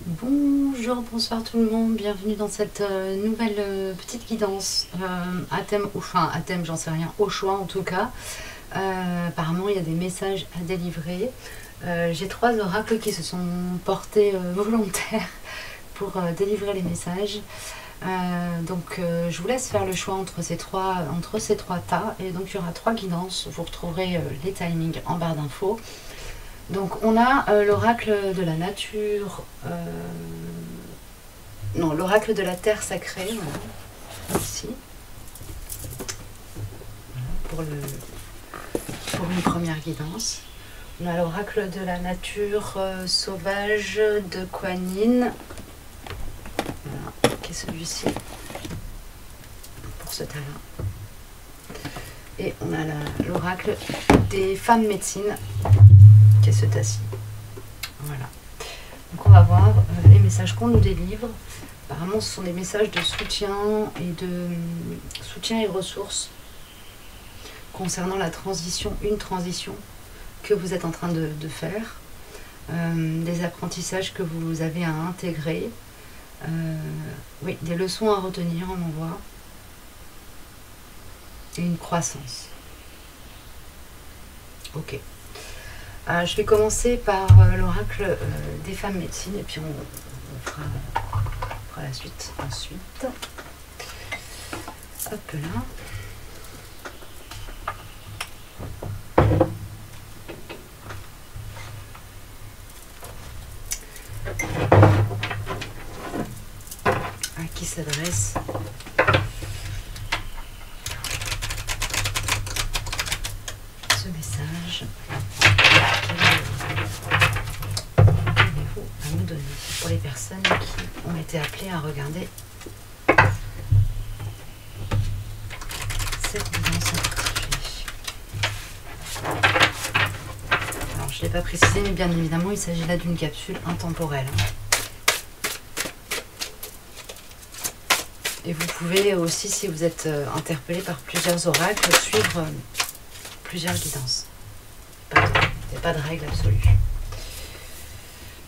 Bonjour, bonsoir tout le monde, bienvenue dans cette nouvelle petite guidance à thème, enfin à thème j'en sais rien, au choix en tout cas. Apparemment il y a des messages à délivrer. J'ai 3 oracles qui se sont portés volontaires pour délivrer les messages. Donc je vous laisse faire le choix entre ces trois tas, et donc il y aura 3 guidances. Vous retrouverez les timings en barre d'infos. Donc on a l'oracle de la nature, non, l'oracle de la terre sacrée, voilà, ici, voilà, pour une première guidance. On a l'oracle de la nature sauvage de Kuan Yin, voilà, qui est celui-ci, pour ce tas-là. Et on a l'oracle des femmes médecines, qui est ce tas-ci. Voilà. Donc on va voir les messages qu'on nous délivre. Apparemment ce sont des messages de soutien et ressources concernant la transition, une transition que vous êtes en train de faire, des apprentissages que vous avez à intégrer, oui, des leçons à retenir, on en voit, et une croissance. Ok. Je vais commencer par l'oracle des femmes médecines, et puis on fera la suite ensuite. Hop là. À qui s'adresse ce message? Qu'avez-vous à nous donner pour les personnes qui ont été appelées à regarder cette guidance en particulier? Alors je ne l'ai pas précisé, mais bien évidemment il s'agit là d'une capsule intemporelle. Et vous pouvez aussi, si vous êtes interpellé par plusieurs oracles, suivre plusieurs guidances. Il n'y a pas de règle absolue.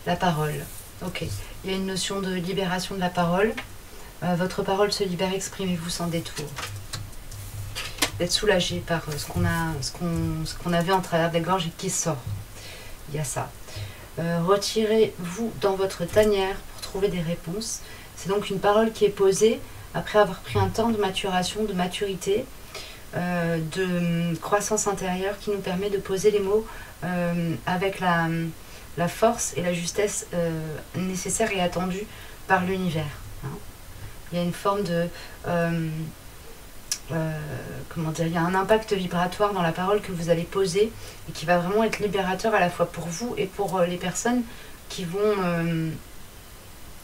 La parole. Ok. Il y a une notion de libération de la parole. Votre parole se libère, exprimez-vous sans détour. D'être soulagé par ce qu'on avait en travers des gorges et qui sort. Il y a ça. Retirez-vous dans votre tanière pour trouver des réponses. C'est donc une parole qui est posée après avoir pris un temps de maturation, de maturité, de croissance intérieure qui nous permet de poser les mots avec la force et la justesse nécessaires et attendues par l'univers. Hein. Il y a une forme de... comment dire, il y a un impact vibratoire dans la parole que vous allez poser et qui va vraiment être libérateur à la fois pour vous et pour les personnes qui vont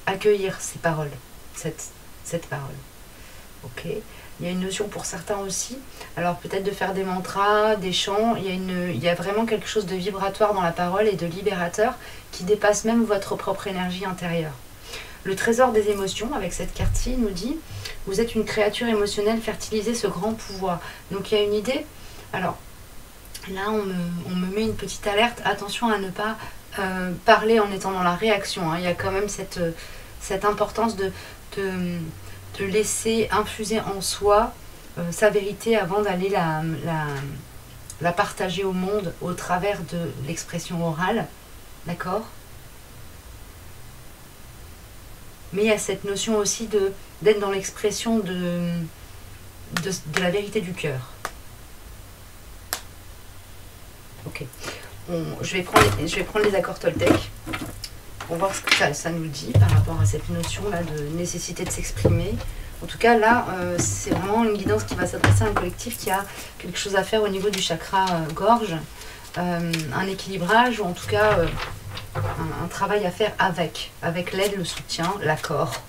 accueillir ces paroles, cette parole. Ok. Il y a une notion pour certains aussi, alors peut-être de faire des mantras, des chants, il y a vraiment quelque chose de vibratoire dans la parole et de libérateur qui dépasse même votre propre énergie intérieure. Le trésor des émotions, avec cette carte-ci, nous dit « Vous êtes une créature émotionnelle, fertilisez ce grand pouvoir ». Donc il y a une idée, alors là on me met une petite alerte, attention à ne pas parler en étant dans la réaction, hein. Il y a quand même cette importance de laisser infuser en soi sa vérité avant d'aller la partager au monde au travers de l'expression orale, d'accord? Mais il y a cette notion aussi d'être dans l'expression de la vérité du cœur. Ok. Je vais prendre les accords Toltec pour voir ce que ça nous dit par rapport à cette notion-là de nécessité de s'exprimer. En tout cas, là, c'est vraiment une guidance qui va s'adresser à un collectif qui a quelque chose à faire au niveau du chakra gorge, un équilibrage, ou en tout cas un travail à faire avec l'aide, le soutien, l'accord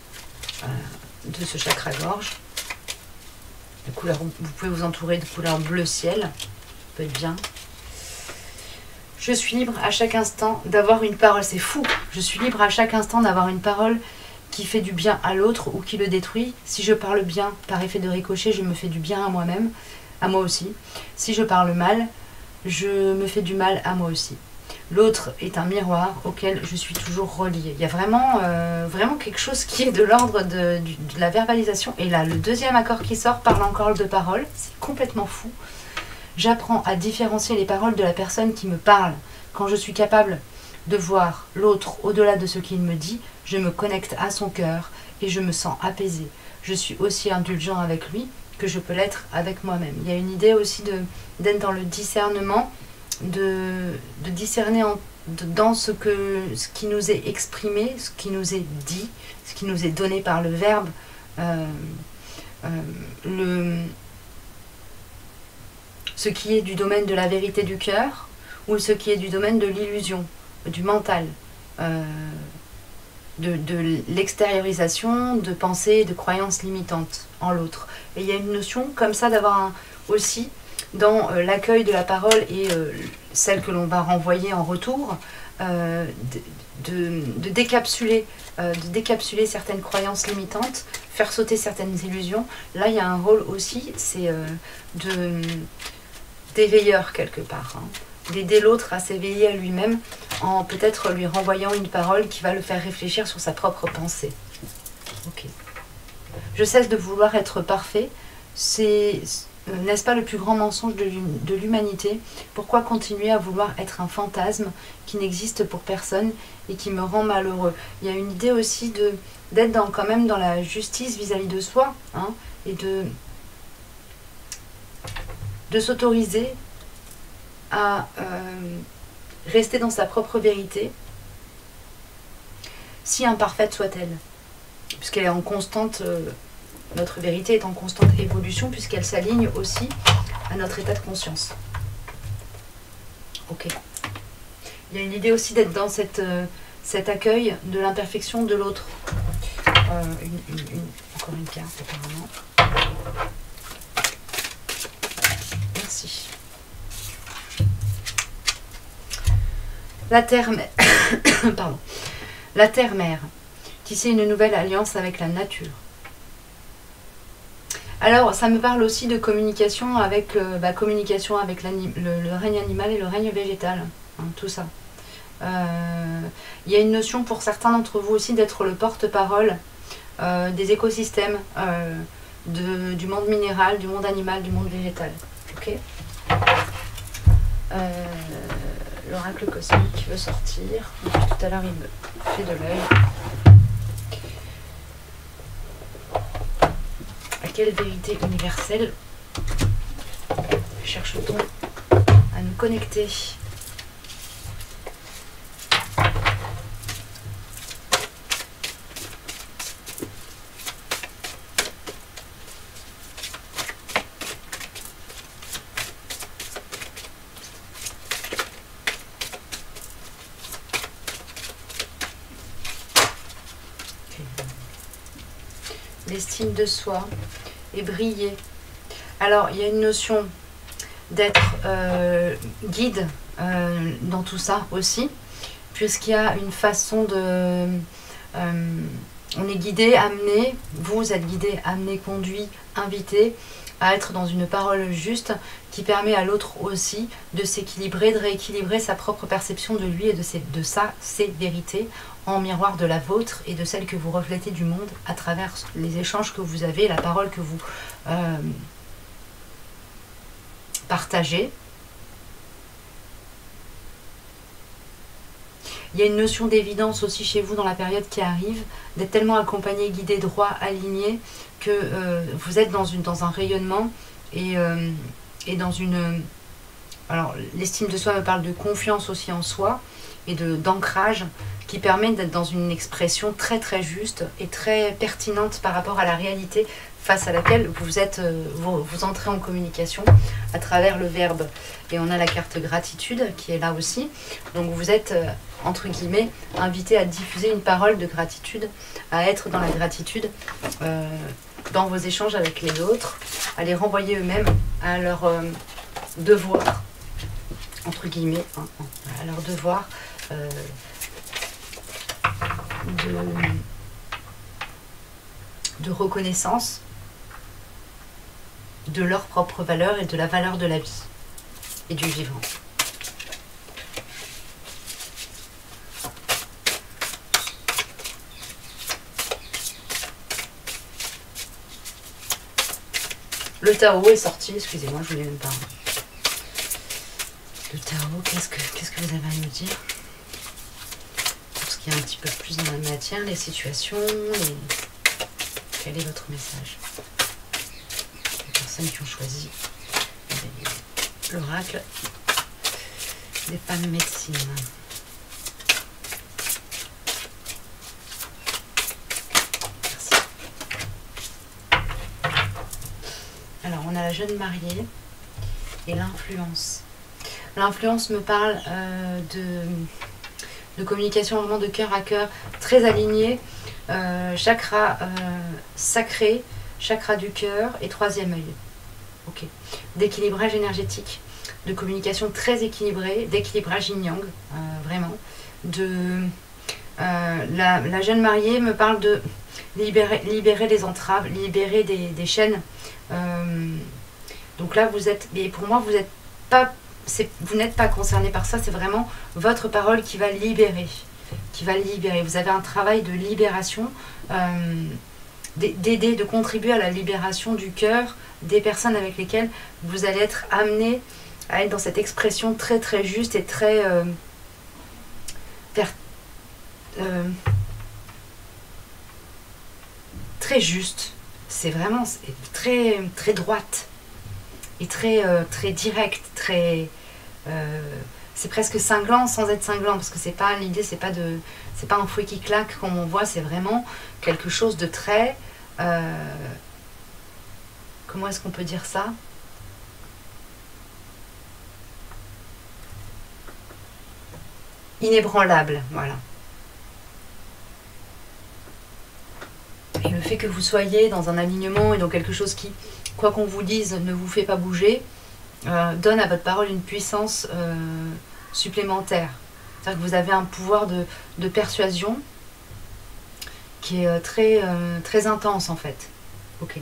de ce chakra gorge. Vous pouvez vous entourer de couleur bleu ciel, ça peut être bien. Je suis libre à chaque instant d'avoir une parole, c'est fou, je suis libre à chaque instant d'avoir une parole qui fait du bien à l'autre ou qui le détruit. Si je parle bien, par effet de ricochet, je me fais du bien à moi-même, à moi aussi. Si je parle mal, je me fais du mal à moi aussi. L'autre est un miroir auquel je suis toujours reliée. Il y a vraiment, vraiment quelque chose qui est de l'ordre de la verbalisation. Et là, le deuxième accord qui sort parle encore de paroles. C'est complètement fou. J'apprends à différencier les paroles de la personne qui me parle. Quand je suis capable de voir l'autre au-delà de ce qu'il me dit, je me connecte à son cœur et je me sens apaisée. Je suis aussi indulgent avec lui que je peux l'être avec moi-même. Il y a une idée aussi d'être dans le discernement, de discerner dans ce qui nous est exprimé, ce qui nous est dit, ce qui nous est donné par le verbe, ce qui est du domaine de la vérité du cœur ou ce qui est du domaine de l'illusion, du mental, de l'extériorisation de pensées et de croyances limitantes en l'autre. Et il y a une notion comme ça d'avoir aussi dans l'accueil de la parole et celle que l'on va renvoyer en retour, de décapsuler certaines croyances limitantes, faire sauter certaines illusions. Là, il y a un rôle aussi, c'est d'éveilleur quelque part, hein, d'aider l'autre à s'éveiller à lui-même en peut-être lui renvoyant une parole qui va le faire réfléchir sur sa propre pensée. Ok. Je cesse de vouloir être parfait. C'est, n'est-ce pas le plus grand mensonge de l'humanité? Pourquoi continuer à vouloir être un fantasme qui n'existe pour personne et qui me rend malheureux? Il y a une idée aussi d'être quand même dans la justice vis-à-vis de soi, hein, et de s'autoriser à rester dans sa propre vérité, si imparfaite soit-elle, puisqu'elle est en constante, notre vérité est en constante évolution, puisqu'elle s'aligne aussi à notre état de conscience. Ok. Il y a une idée aussi d'être dans cet accueil de l'imperfection de l'autre. Encore une carte apparemment. Merci. La terre-mère, pardon. La terre-mère, tisser une nouvelle alliance avec la nature. Alors, ça me parle aussi de communication avec le règne animal et le règne végétal, hein, tout ça. Il y a une notion pour certains d'entre vous aussi d'être le porte-parole des écosystèmes, du monde minéral, du monde animal, du monde végétal. Ok. L'oracle cosmique veut sortir. Depuis tout à l'heure, il me fait de l'œil. À quelle vérité universelle cherche-t-on à nous connecter? L'estime de soi et briller. Alors, il y a une notion d'être guide dans tout ça aussi, puisqu'il y a une façon de... on est guidé, amené, vous êtes guidé, amené, conduit, invité à être dans une parole juste qui permet à l'autre aussi de s'équilibrer, de rééquilibrer sa propre perception de lui et de ses vérités en miroir de la vôtre et de celle que vous reflétez du monde à travers les échanges que vous avez, la parole que vous partagez. Il y a une notion d'évidence aussi chez vous dans la période qui arrive, d'être tellement accompagné, guidé, droit, aligné, que vous êtes dans un rayonnement et dans une... Alors, l'estime de soi me parle de confiance aussi en soi et d'ancrage qui permet d'être dans une expression très très juste et très pertinente par rapport à la réalité face à laquelle vous entrez en communication à travers le verbe. Et on a la carte gratitude qui est là aussi. Donc vous êtes, entre guillemets, invité à diffuser une parole de gratitude, à être dans la gratitude dans vos échanges avec les autres, à les renvoyer eux-mêmes à leur devoir, entre guillemets, hein, à leur devoir de reconnaissance de leur propre valeur et de la valeur de la vie et du vivant. Le tarot est sorti, excusez-moi, je ne l'ai même pas. Le tarot, qu'est-ce que vous avez à nous dire? Pour ce qui est un petit peu plus dans la matière, les situations, quel est votre message? Les personnes qui ont choisi l'oracle des femmes médecines. Merci. Alors, on a la jeune mariée et l'influence. L'influence me parle de communication vraiment de cœur à cœur, très alignée, chakra sacré, chakra du cœur et troisième œil. Ok. D'équilibrage énergétique, de communication très équilibrée, d'équilibrage yin-yang, vraiment. La jeune mariée me parle de libérer les entraves, libérer des chaînes. Donc là, vous êtes, mais pour moi, vous n'êtes pas concerné par ça, c'est vraiment votre parole qui va libérer. Vous avez un travail de libération, d'aider, de contribuer à la libération du cœur des personnes avec lesquelles vous allez être amené à être dans cette expression très très juste et très très juste. C'est vraiment très très droite et très très directe, très c'est presque cinglant sans être cinglant, parce que c'est pas l'idée, c'est pas un fouet qui claque comme on voit, c'est vraiment quelque chose de très comment est-ce qu'on peut dire ça? Inébranlable, voilà. Et le fait que vous soyez dans un alignement et dans quelque chose qui, quoi qu'on vous dise, ne vous fait pas bouger, donne à votre parole une puissance supplémentaire. C'est-à-dire que vous avez un pouvoir de persuasion qui est très intense en fait. Ok.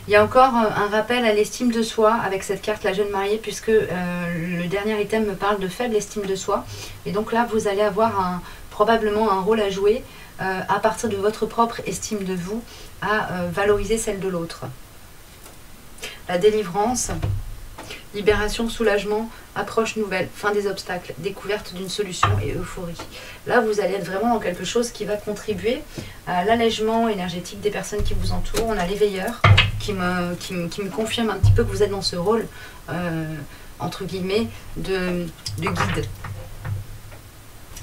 Il y a encore un rappel à l'estime de soi avec cette carte, la jeune mariée, puisque le dernier item me parle de faible estime de soi. Et donc là, vous allez avoir probablement un rôle à jouer à partir de votre propre estime de vous, à valoriser celle de l'autre. La délivrance, libération, soulagement, approche nouvelle, fin des obstacles, découverte d'une solution et euphorie. Là, vous allez être vraiment dans quelque chose qui va contribuer à l'allègement énergétique des personnes qui vous entourent. On a l'éveilleur qui me confirme un petit peu que vous êtes dans ce rôle, entre guillemets, de guide.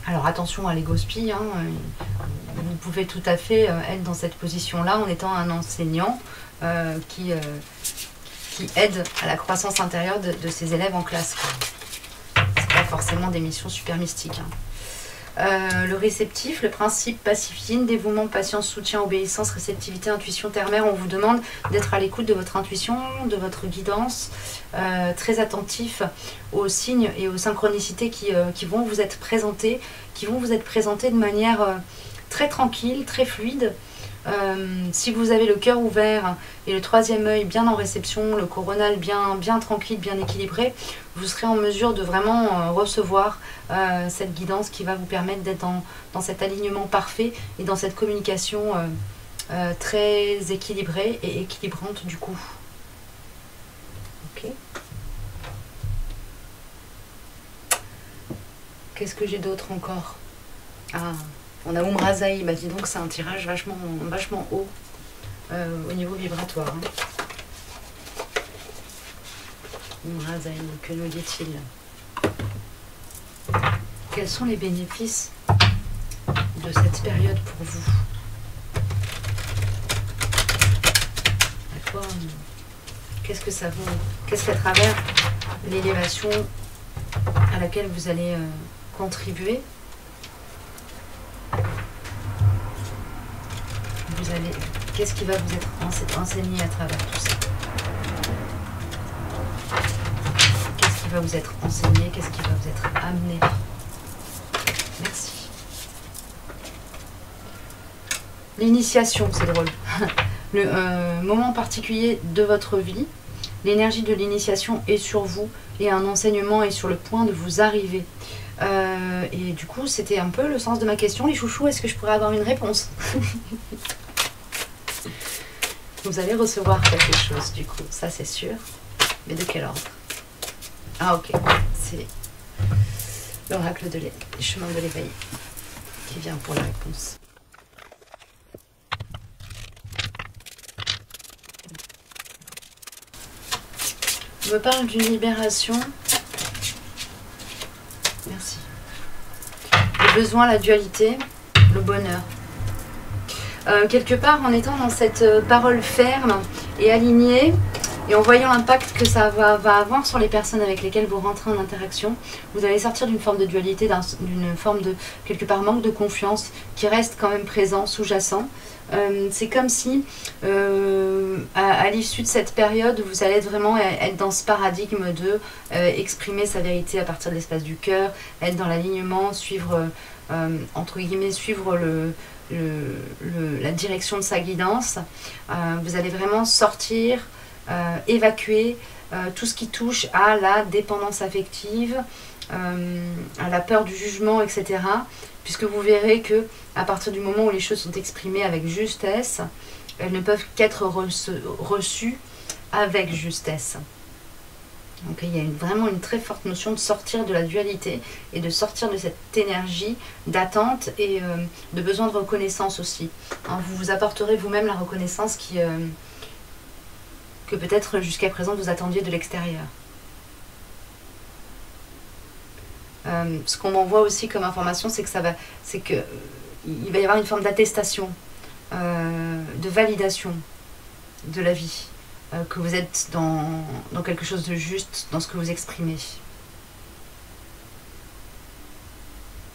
Alors attention à l'égospi, hein, vous pouvez tout à fait être dans cette position-là en étant un enseignant qui aide à la croissance intérieure de ses élèves en classe. C'est pas forcément des missions super mystiques. Hein. Le réceptif, le principe pacifine, dévouement, patience, soutien, obéissance, réceptivité, intuition, terre-mère. On vous demande d'être à l'écoute de votre intuition, de votre guidance, très attentif aux signes et aux synchronicités qui vont vous être présentées, de manière très tranquille, très fluide. Si vous avez le cœur ouvert et le troisième œil bien en réception, le coronal bien tranquille, bien équilibré, vous serez en mesure de vraiment recevoir cette guidance qui va vous permettre d'être dans cet alignement parfait et dans cette communication très équilibrée et équilibrante du coup. Ok. Qu'est-ce que j'ai d'autre encore? Ah, on a Umrazaï, bah dis donc c'est un tirage vachement haut au niveau vibratoire. Hein. Umrazaï, que nous dit-il? Quels sont les bénéfices de cette période pour vous? Qu'est-ce que ça vaut? Qu'est-ce qu'à travers l'élévation à laquelle vous allez contribuer, qu'est-ce qui va vous être enseigné à travers tout ça? Qu'est-ce qui va vous être enseigné? Qu'est-ce qui va vous être amené? Merci. L'initiation, c'est drôle. Le moment particulier de votre vie, l'énergie de l'initiation est sur vous et un enseignement est sur le point de vous arriver. Et du coup, c'était un peu le sens de ma question. Les chouchous, est-ce que je pourrais avoir une réponse? Vous allez recevoir quelque chose du coup, ça c'est sûr. Mais de quel ordre? Ah ok, c'est l'oracle de les chemins de l'éveil qui vient pour la réponse. On me parle d'une libération. Merci. Le besoin, la dualité, le bonheur. Quelque part, en étant dans cette parole ferme et alignée, et en voyant l'impact que ça va avoir sur les personnes avec lesquelles vous rentrez en interaction, vous allez sortir d'une forme de dualité, d'une forme de, quelque part, manque de confiance qui reste quand même présent, sous-jacent. C'est comme si, à l'issue de cette période, vous allez vraiment être dans ce paradigme de exprimer sa vérité à partir de l'espace du cœur, être dans l'alignement, suivre, entre guillemets, suivre la direction de sa guidance. Vous allez vraiment sortir, évacuer tout ce qui touche à la dépendance affective, à la peur du jugement, etc. Puisque vous verrez que à partir du moment où les choses sont exprimées avec justesse, elles ne peuvent qu'être reçues avec justesse. Donc il y a vraiment une très forte notion de sortir de la dualité et de sortir de cette énergie d'attente et de besoin de reconnaissance aussi. Hein, vous vous apporterez vous-même la reconnaissance que peut-être jusqu'à présent vous attendiez de l'extérieur. Ce qu'on m'envoie aussi comme information, c'est que il va y avoir une forme d'attestation, de validation de la vie, que vous êtes dans quelque chose de juste dans ce que vous exprimez.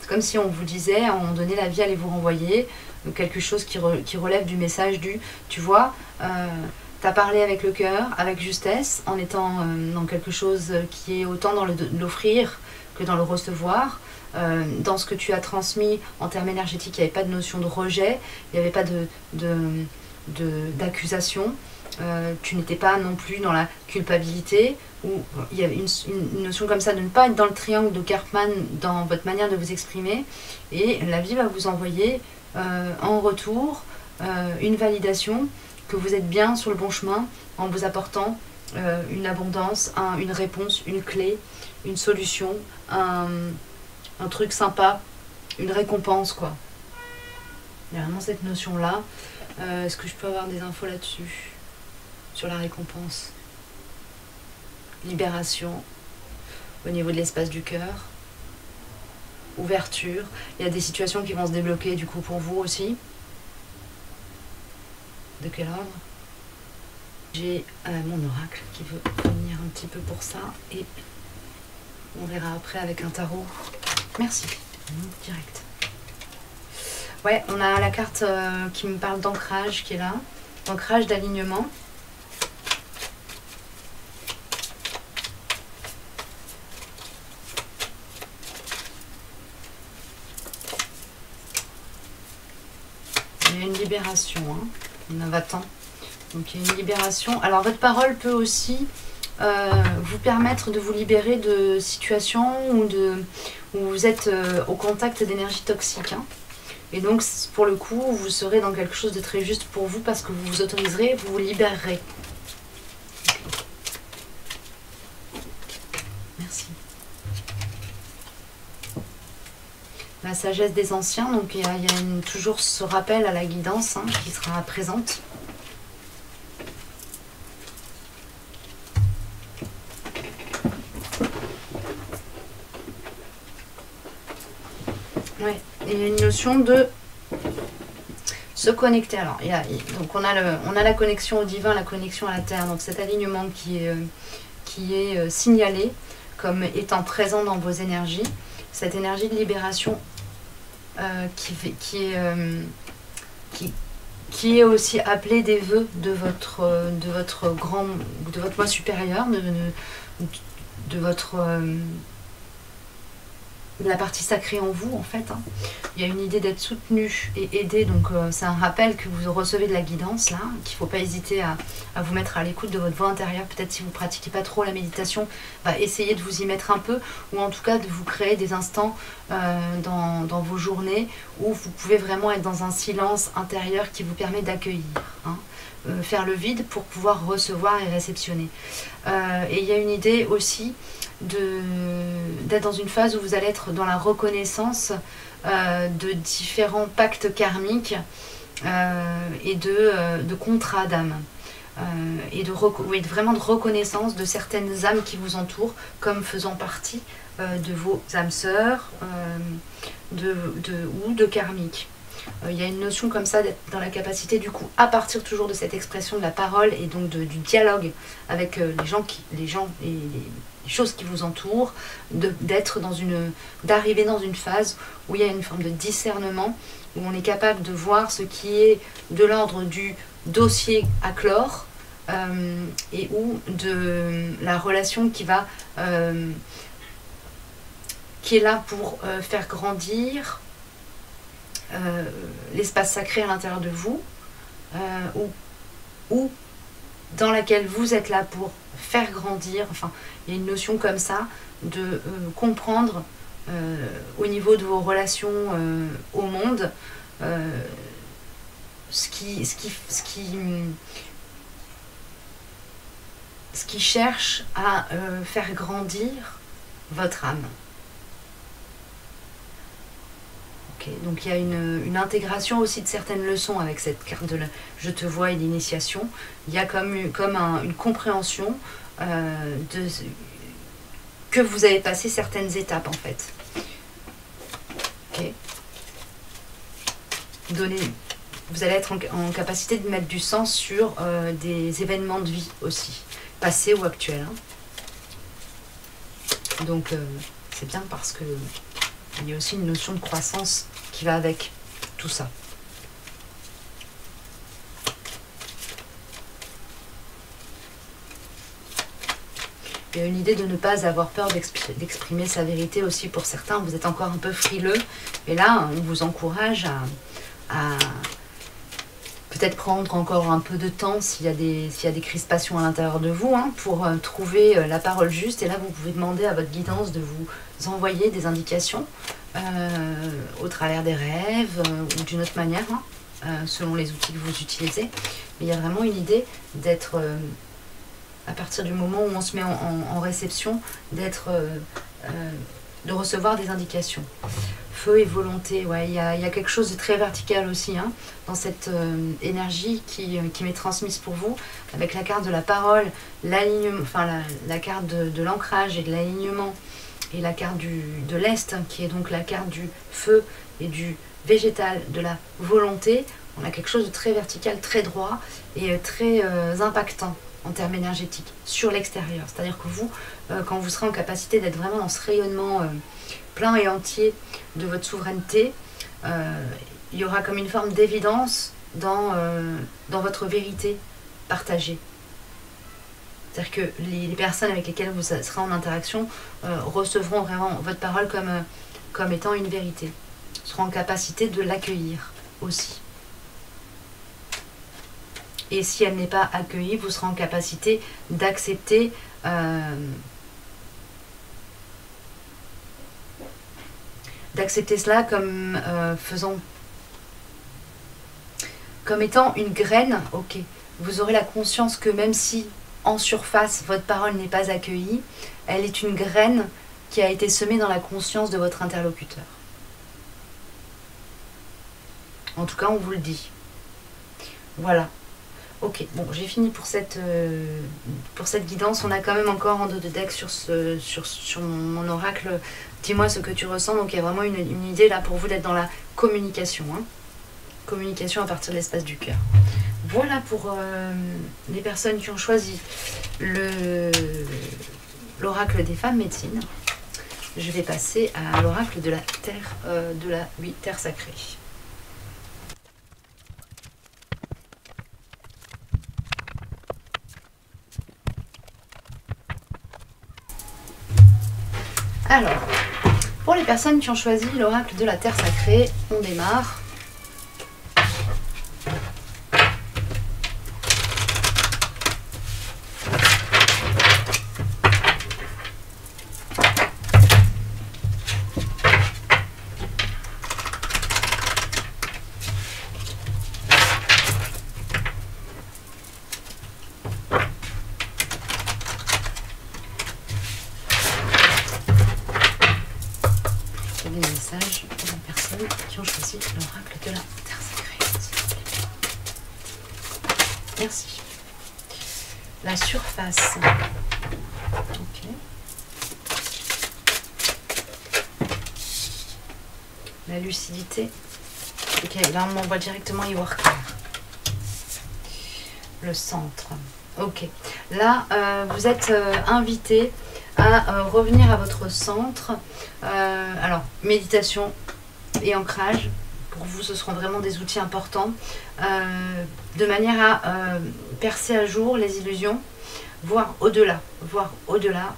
C'est comme si on vous disait, à un moment donné, la vie allait vous renvoyer quelque chose qui relève du message du, tu vois, tu as parlé avec le cœur, avec justesse, en étant dans quelque chose qui est autant dans l'offrir que dans le recevoir. Dans ce que tu as transmis en termes énergétiques, il n'y avait pas de notion de rejet, il n'y avait pas d'accusation. Tu n'étais pas non plus dans la culpabilité, ou il y avait une notion comme ça de ne pas être dans le triangle de Karpman dans votre manière de vous exprimer, et la vie va vous envoyer en retour une validation que vous êtes bien sur le bon chemin en vous apportant une abondance, une réponse, une clé, une solution, un truc sympa, une récompense quoi. Il y a vraiment cette notion là. Est-ce que je peux avoir des infos là-dessus? Sur la récompense, libération au niveau de l'espace du cœur, ouverture. Il y a des situations qui vont se débloquer du coup pour vous aussi. De quel ordre? J'ai mon oracle qui veut venir un petit peu pour ça et on verra après avec un tarot. Merci. Direct. Ouais, on a la carte qui me parle d'ancrage qui est là. D'ancrage, d'alignement. Il y a une libération, hein. On en va-t'en. Donc il y a une libération. Alors votre parole peut aussi vous permettre de vous libérer de situations où vous êtes au contact d'énergie toxique. Hein. Et donc pour le coup, vous serez dans quelque chose de très juste pour vous parce que vous vous autoriserez, vous vous libérerez. Merci. La sagesse des anciens, donc il y a toujours ce rappel à la guidance hein, qui sera présente. Ouais, et il y a une notion de se connecter. Alors, donc on a la connexion au divin, la connexion à la terre, donc cet alignement qui est signalé comme étant présent dans vos énergies, cette énergie de libération qui est aussi appelée des vœux de votre moi supérieur, de votre de la partie sacrée en vous en fait. Hein. Il y a une idée d'être soutenu et aidé, donc c'est un rappel que vous recevez de la guidance là, qu'il ne faut pas hésiter à vous mettre à l'écoute de votre voix intérieure. Peut-être si vous ne pratiquez pas trop la méditation, essayez de vous y mettre un peu, ou en tout cas de vous créer des instants dans vos journées où vous pouvez vraiment être dans un silence intérieur qui vous permet d'accueillir. Hein. Faire le vide pour pouvoir recevoir et réceptionner. Et il y a une idée aussi d'être dans une phase où vous allez être dans la reconnaissance de différents pactes karmiques et de contrats d'âme. Et vraiment de reconnaissance de certaines âmes qui vous entourent comme faisant partie de vos âmes sœurs ou de karmiques. Il y a une notion comme ça d'être dans la capacité du coup, à partir toujours de cette expression de la parole et donc du dialogue avec les gens et les choses qui vous entourent, d'arriver dans une phase où il y a une forme de discernement, où on est capable de voir ce qui est de l'ordre du dossier à clore et ou de la relation qui est là pour faire grandir l'espace sacré à l'intérieur de vous, ou dans laquelle vous êtes là pour faire grandir. Enfin, il y a une notion comme ça de comprendre au niveau de vos relations au monde ce qui cherche à faire grandir votre âme. Donc il y a une intégration aussi de certaines leçons avec cette carte de je te vois et l'initiation. Il y a comme une compréhension que vous avez passé certaines étapes en fait. Okay. Vous allez être en capacité de mettre du sens sur des événements de vie aussi, passés ou actuels. Hein. Donc c'est bien parce que il y a aussi une notion de croissance qui va avec tout ça. Il y a une idée de ne pas avoir peur d'exprimer sa vérité aussi pour certains. Vous êtes encore un peu frileux. Et là, on vous encourage à peut-être prendre encore un peu de temps s'il y a des crispations à l'intérieur de vous, hein, pour trouver la parole juste. Et là, vous pouvez demander à votre guidance de vous envoyer des indications au travers des rêves ou d'une autre manière, hein, selon les outils que vous utilisez. Mais il y a vraiment une idée d'être, à partir du moment où on se met en réception, de recevoir des indications. Feu et volonté, ouais, il y a quelque chose de très vertical aussi, hein, dans cette énergie qui m'est transmise pour vous, avec la carte de la parole, l'alignement, enfin la carte de l'ancrage et de l'alignement, et la carte de l'Est, qui est donc la carte du feu et du végétal, de la volonté. On a quelque chose de très vertical, très droit et très impactant en termes énergétiques sur l'extérieur. C'est-à-dire que vous, quand vous serez en capacité d'être vraiment dans ce rayonnement plein et entier de votre souveraineté, il y aura comme une forme d'évidence dans votre vérité partagée. C'est-à-dire que les personnes avec lesquelles vous serez en interaction recevront vraiment votre parole comme étant une vérité, seront en capacité de l'accueillir aussi. Et si elle n'est pas accueillie, vous serez en capacité d'accepter cela comme comme étant une graine. Ok, vous aurez la conscience que même si en surface votre parole n'est pas accueillie, elle est une graine qui a été semée dans la conscience de votre interlocuteur. En tout cas, on vous le dit. Voilà. Ok, bon, j'ai fini pour cette guidance. On a quand même encore un dos de deck sur mon oracle. Dis-moi ce que tu ressens. Donc il y a vraiment une idée là pour vous d'être dans la communication. Hein. Communication à partir de l'espace du cœur. Voilà pour les personnes qui ont choisi l'oracle des femmes médecines. Je vais passer à l'oracle de la terre, terre sacrée. Alors, Pour les personnes qui ont choisi l'oracle de la Terre Sacrée, on démarre. Des messages pour les personnes qui ont choisi l'oracle de la Terre Sacrée, s'il vous plaît. Merci. La surface. Ok. La lucidité. Ok, là on m'envoie directement y voir clair. Le centre. Ok. Là, vous êtes invité à revenir à votre centre. Alors, méditation et ancrage, pour vous, ce seront vraiment des outils importants, de manière à percer à jour les illusions, voir au-delà,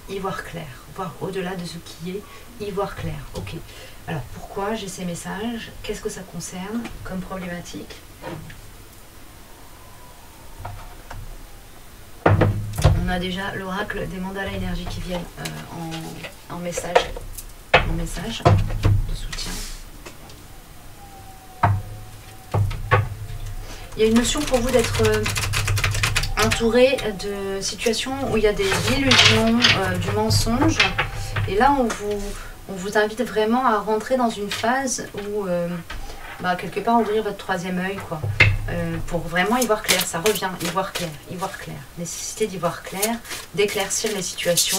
y voir clair, voir au-delà de ce qui est, y voir clair. Ok. Alors, pourquoi j'ai ces messages? Qu'est-ce que ça concerne comme problématique? On a déjà l'oracle des mandalas énergie qui viennent en message de soutien. Il y a une notion pour vous d'être entouré de situations où il y a des illusions, du mensonge. Et là, on vous invite vraiment à rentrer dans une phase où, quelque part, ouvrir votre troisième œil, quoi. Pour vraiment y voir clair, ça revient, y voir clair. Nécessité d'y voir clair, d'éclaircir les situations,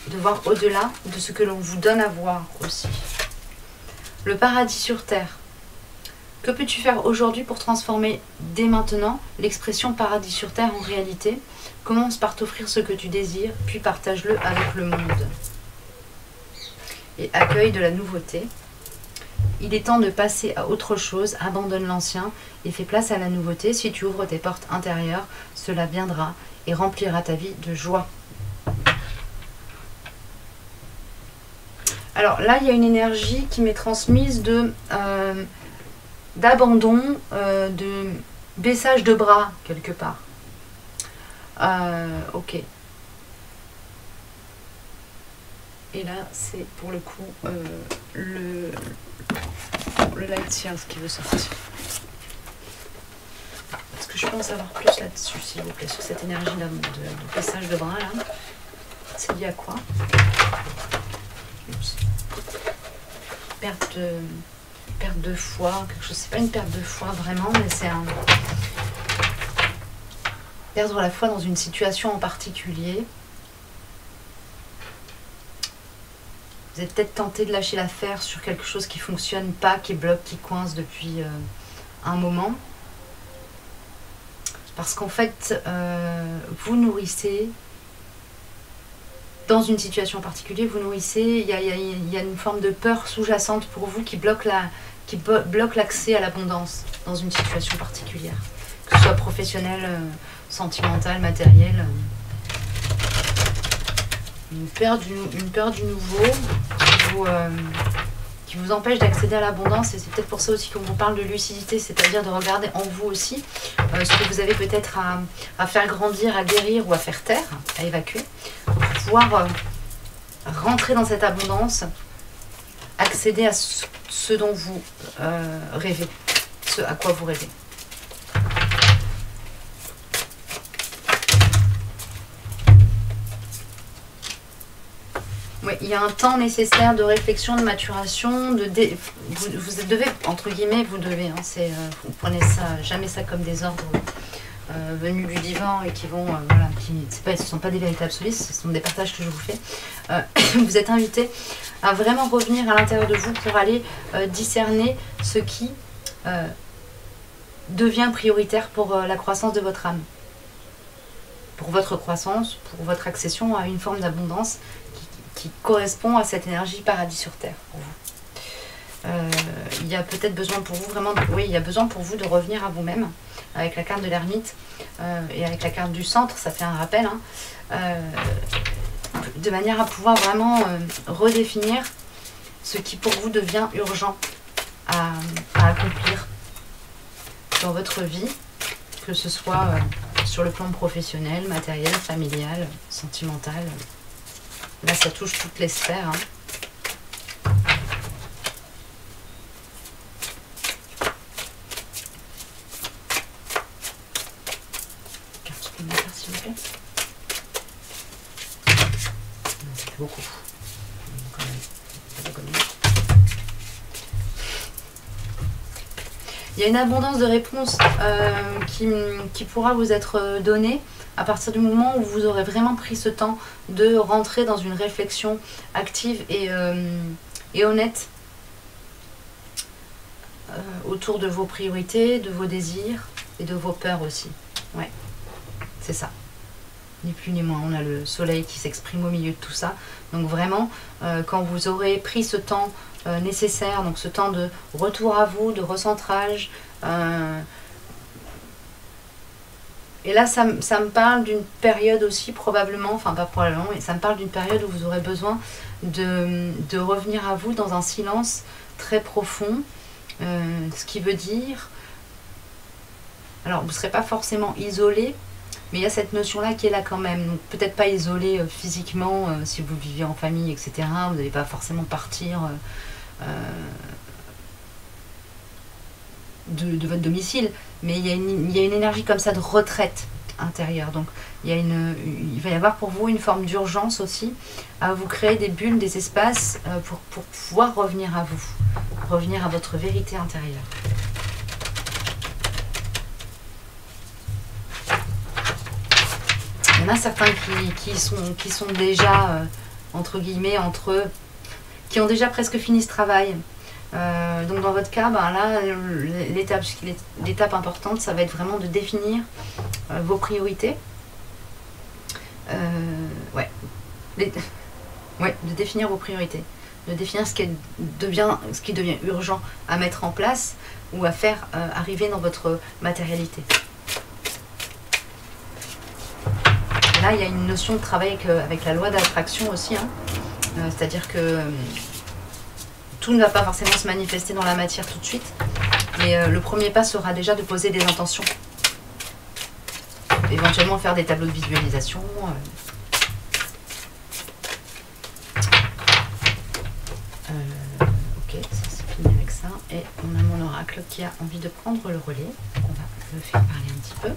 de voir au-delà de ce que l'on vous donne à voir aussi. Le paradis sur terre. Que peux-tu faire aujourd'hui pour transformer dès maintenant l'expression paradis sur terre en réalité? Commence par t'offrir ce que tu désires, puis partage-le avec le monde. Et accueil de la nouveauté. Il est temps de passer à autre chose, abandonne l'ancien et fais place à la nouveauté. Si tu ouvres tes portes intérieures, cela viendra et remplira ta vie de joie. Alors là, il y a une énergie qui m'est transmise d'abandon, de baissage de bras quelque part. Ok. Et là, c'est pour le coup le light science qui veut sortir. Est-ce que je peux en savoir plus là-dessus, s'il vous plaît, sur cette énergie de baissage de bras là? C'est lié à quoi? Oups. Perte de foi, quelque chose. C'est pas une perte de foi vraiment, mais c'est perdre la foi dans une situation en particulier. Vous êtes peut-être tenté de lâcher l'affaire sur quelque chose qui ne fonctionne pas, qui bloque, qui coince depuis un moment. Parce qu'en fait, vous nourrissez, dans une situation en particulier, vous nourrissez, il y a une forme de peur sous-jacente pour vous qui bloque l'accès à l'abondance dans une situation particulière. Que ce soit professionnelle, sentimentale, matérielle. Une peur du nouveau qui vous empêche d'accéder à l'abondance, et c'est peut-être pour ça aussi qu'on vous parle de lucidité, c'est-à-dire de regarder en vous aussi ce que vous avez peut-être à faire grandir, à guérir ou à faire taire, à évacuer, pour pouvoir rentrer dans cette abondance, accéder à ce dont vous rêvez, ce à quoi vous rêvez. Oui, il y a un temps nécessaire de réflexion, de maturation, vous devez, entre guillemets, vous vous prenez ça, jamais ça comme des ordres venus du divin et qui vont, ce ne sont pas des vérités absolues, ce sont des partages que je vous fais. Vous êtes invité à vraiment revenir à l'intérieur de vous pour aller discerner ce qui devient prioritaire pour la croissance de votre âme. Pour votre croissance, pour votre accession à une forme d'abondance qui correspond à cette énergie paradis sur terre pour vous. Il y a peut-être besoin pour vous vraiment, il y a besoin pour vous de revenir à vous-même avec la carte de l'ermite et avec la carte du centre, ça fait un rappel. de manière à pouvoir vraiment redéfinir ce qui pour vous devient urgent à accomplir dans votre vie, que ce soit sur le plan professionnel, matériel, familial, sentimental. Là, ça touche toutes les sphères. Carte supplémentaire, s'il vous plaît. Non, ça fait beaucoup. Quand même. Il y a une abondance de réponses qui pourra vous être donnée à partir du moment où vous aurez vraiment pris ce temps de rentrer dans une réflexion active et honnête autour de vos priorités, de vos désirs et de vos peurs aussi. Ouais, c'est ça. Ni plus ni moins. On a le soleil qui s'exprime au milieu de tout ça. Donc vraiment, quand vous aurez pris ce temps nécessaire, donc ce temps de retour à vous, de recentrage, et là ça me parle d'une période aussi probablement, enfin pas probablement, mais ça me parle d'une période où vous aurez besoin de revenir à vous dans un silence très profond, ce qui veut dire, alors vous ne serez pas forcément isolé, mais il y a cette notion-là qui est là quand même. Donc peut-être pas isolé physiquement, si vous vivez en famille, etc. Vous n'allez pas forcément partir de votre domicile. Mais il y a une énergie comme ça de retraite intérieure. Donc il va y avoir pour vous une forme d'urgence aussi à vous créer des bulles, des espaces pour pouvoir revenir à vous. Revenir à votre vérité intérieure. Il y en a certains qui sont déjà, entre guillemets, entre eux, qui ont déjà presque fini ce travail. Donc dans votre cas, ben là, l'étape importante, ça va être vraiment de définir vos priorités. De définir vos priorités. De définir ce qui devient urgent à mettre en place ou à faire arriver dans votre matérialité. Là, il y a une notion de travail avec la loi d'attraction aussi, hein. C'est-à-dire que tout ne va pas forcément se manifester dans la matière tout de suite, mais le premier pas sera déjà de poser des intentions. Éventuellement faire des tableaux de visualisation. Ok, ça c'est fini avec ça. Et on a mon oracle qui a envie de prendre le relais. On va le faire parler un petit peu.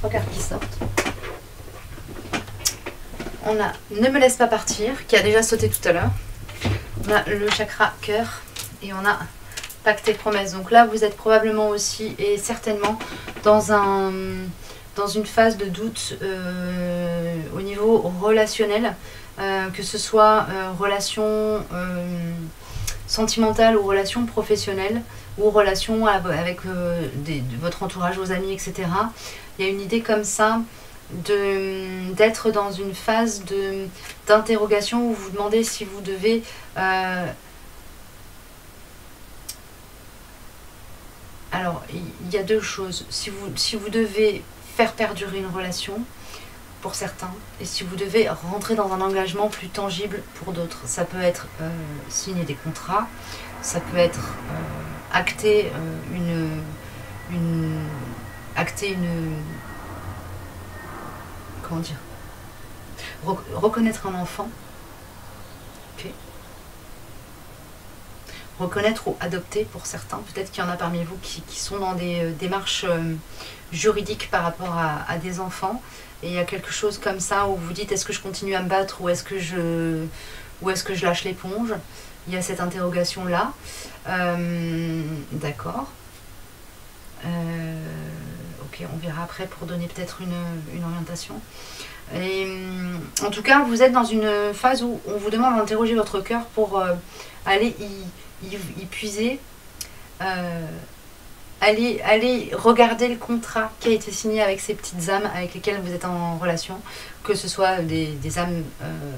Cartes qui sortent. On a Ne me laisse pas partir, qui a déjà sauté tout à l'heure. On a le chakra cœur et on a pacte et promesse. Donc là, vous êtes probablement aussi et certainement dans une phase de doute au niveau relationnel, que ce soit relation sentimentale ou relation professionnelle ou relation avec votre entourage, vos amis, etc. Il y a une idée comme ça d'être dans une phase d'interrogation où vous vous demandez si vous devez alors il y a deux choses, si vous devez faire perdurer une relation pour certains et si vous devez rentrer dans un engagement plus tangible pour d'autres. Ça peut être signer des contrats, ça peut être acter comment dire, reconnaître un enfant, okay. Reconnaître ou adopter pour certains. Peut-être qu'il y en a parmi vous qui sont dans des démarches juridiques par rapport à des enfants, et il y a quelque chose comme ça où vous dites est-ce que je continue à me battre ou est-ce que je lâche l'éponge. il y a cette interrogation-là. D'accord. Ok, on verra après pour donner peut-être une orientation. Et, en tout cas, vous êtes dans une phase où on vous demande d'interroger votre cœur pour aller y puiser, aller regarder le contrat qui a été signé avec ces petites âmes avec lesquelles vous êtes en relation, que ce soit des âmes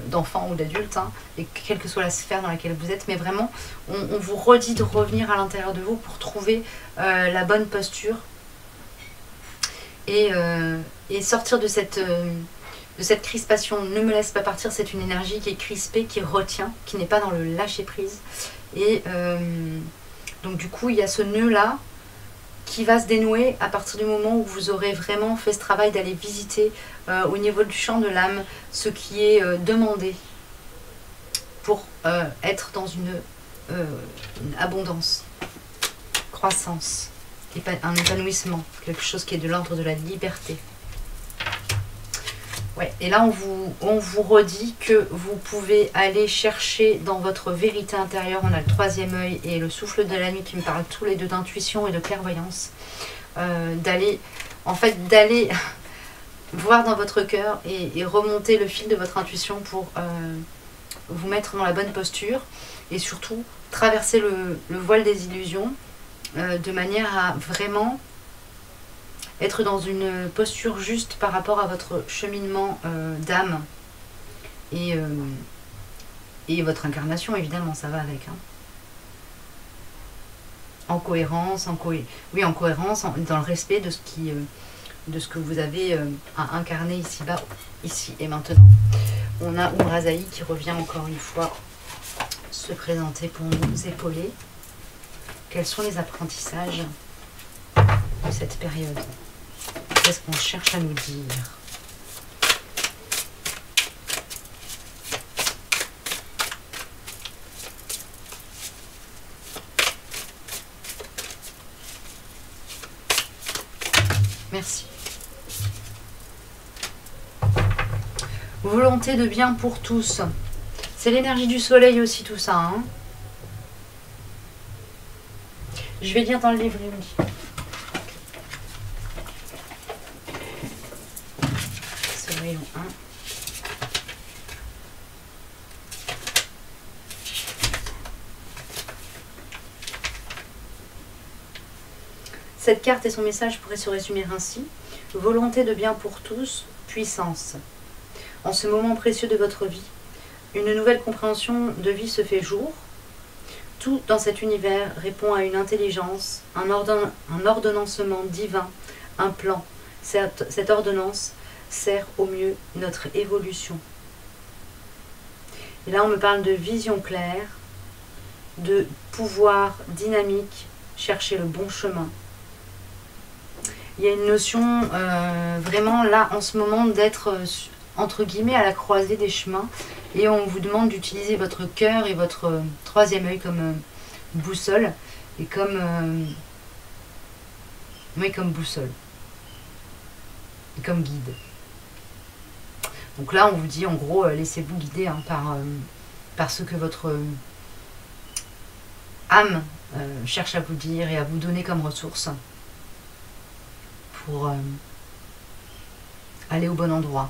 d'enfants ou d'adultes, hein, et quelle que soit la sphère dans laquelle vous êtes, mais vraiment, on vous redit de revenir à l'intérieur de vous pour trouver la bonne posture et sortir de cette crispation. Ne me laisse pas partir, c'est une énergie qui est crispée, qui retient, qui n'est pas dans le lâcher prise. Et donc du coup, il y a ce nœud-là qui va se dénouer à partir du moment où vous aurez vraiment fait ce travail d'aller visiter au niveau du champ de l'âme ce qui est demandé pour être dans une abondance, croissance, un épanouissement, quelque chose qui est de l'ordre de la liberté. Ouais, et là, on vous redit que vous pouvez aller chercher dans votre vérité intérieure. On a le troisième œil et le souffle de la nuit qui me parlent tous les deux d'intuition et de clairvoyance. D'aller voir dans votre cœur et remonter le fil de votre intuition pour vous mettre dans la bonne posture et surtout traverser le voile des illusions de manière à vraiment être dans une posture juste par rapport à votre cheminement d'âme et votre incarnation, évidemment, ça va avec. Hein. En cohérence, en cohérence, dans le respect de ce que vous avez à incarner ici-bas, ici et maintenant. On a Umbrazaï qui revient encore une fois se présenter pour nous épauler. Quels sont les apprentissages de cette période ? Qu'est-ce qu'on cherche à nous dire ? Merci. Volonté de bien pour tous. C'est l'énergie du soleil aussi tout ça. Hein. Je vais lire dans le livre, il me dit. Rayon 1. Cette carte et son message pourraient se résumer ainsi. Volonté de bien pour tous, puissance. En ce moment précieux de votre vie, une nouvelle compréhension de vie se fait jour. Tout dans cet univers répond à une intelligence, un ordonnancement divin, un plan. Cette ordonnance sert au mieux notre évolution. Et là, on me parle de vision claire, de pouvoir dynamique, chercher le bon chemin. Il y a une notion vraiment là, en ce moment, d'être entre guillemets à la croisée des chemins. Et on vous demande d'utiliser votre cœur et votre troisième œil comme boussole et comme boussole et comme guide. Donc là, on vous dit en gros, laissez-vous guider hein, par ce que votre âme cherche à vous dire et à vous donner comme ressource pour aller au bon endroit,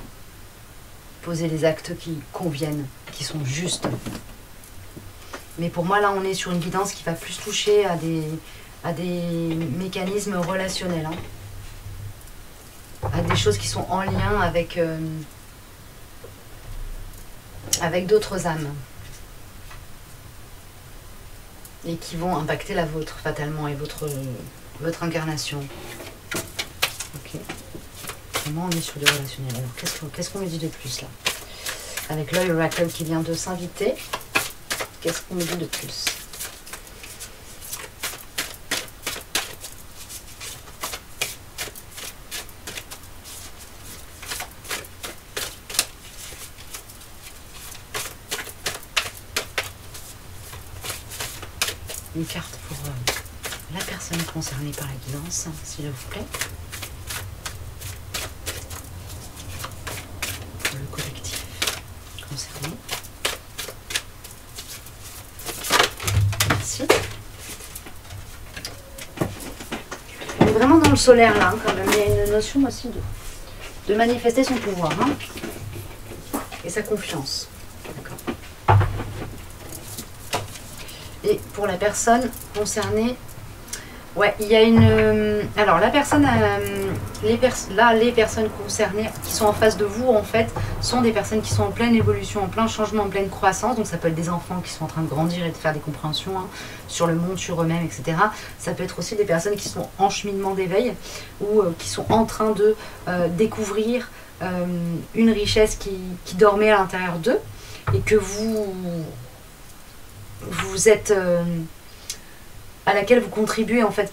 poser les actes qui conviennent, qui sont justes. Mais pour moi, là, on est sur une guidance qui va plus toucher à des mécanismes relationnels, hein, à des choses qui sont en lien avec d'autres âmes et qui vont impacter la vôtre fatalement et votre incarnation. Ok. Vraiment on est sur du relationnel. Alors qu'est-ce qu'on me dit de plus là? Avec l'œil Oracle qui vient de s'inviter, qu'est-ce qu'on me dit de plus? Une carte pour la personne concernée par la guidance, s'il vous plaît. Pour le collectif concerné. vraiment dans le solaire là, hein, quand même. Il y a une notion aussi de manifester son pouvoir, hein, et sa confiance. D'accord. Et pour la personne concernée, ouais, il y a une... alors, la personne, les personnes concernées qui sont en face de vous, en fait, sont des personnes qui sont en pleine évolution, en plein changement, en pleine croissance. Donc, ça peut être des enfants qui sont en train de grandir et de faire des compréhensions, hein, sur le monde, sur eux-mêmes, etc. Ça peut être aussi des personnes qui sont en cheminement d'éveil ou qui sont en train de découvrir une richesse qui dormait à l'intérieur d'eux et que vous êtes... à laquelle vous contribuez, en fait,